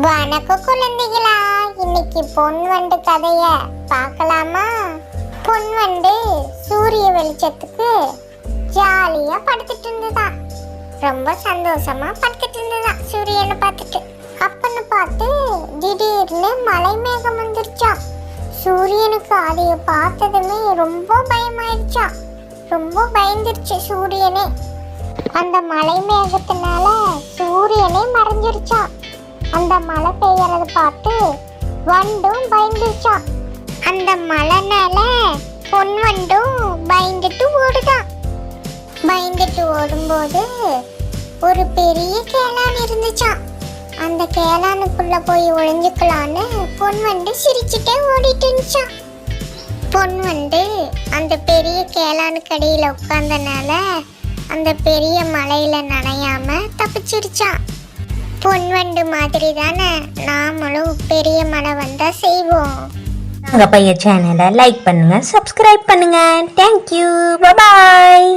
வணக்கம் குழந்தைகளா, இன்னைக்கு பொன் வண்டு கதைய பார்க்கலாமா? பொன் வண்டு சூரிய வெளிச்சத்துக்கு ஜாலியா படுத்துட்டு இருந்ததா. ரொம்ப சந்தோஷமா படுத்துட்டு இருந்ததா சூரியனை பார்த்துட்டு. அப்பன்னு பார்த்து திடீர்னு மலை மேகம் வந்துருச்சான். சூரியனுக்கு அதைய பார்த்ததுமே ரொம்ப பயமாயிடுச்சான். ரொம்ப பயந்துருச்சு சூரியனே. அந்த மலை மேகத்தினால சூரியனே மறைஞ்சிருச்சான். அந்த மழை பெய்யறத பார்த்து வண்டும் பயந்துருச்சான். அந்த மழைனால பொன் வண்டும் பயந்துட்டு ஓடுதான். பயந்துட்டு ஓடும்போது ஒரு பெரிய கேளான் இருந்துச்சான். அந்த கேளானுக்குள்ள போய் ஒளிஞ்சுக்கலான்னு பொன் வண்டு சிரிச்சுட்டே ஓடிட்டு இருந்துச்சான். பொன் வண்டு அந்த பெரிய கேளானுக்கு அடியில உட்கார்ந்தனால அந்த பெரிய மலையில நனையாம தப்பிச்சிருச்சான். பொன் வண்டு மாதிரி தானே நாமளும் பெரிய மழை வந்தா செய்வோம். நாங்க பைய சேனலை லைக் பண்ணுங்க, சப்ஸ்கிரைப் பண்ணுங்க. தேங்க்யூ, பாய்.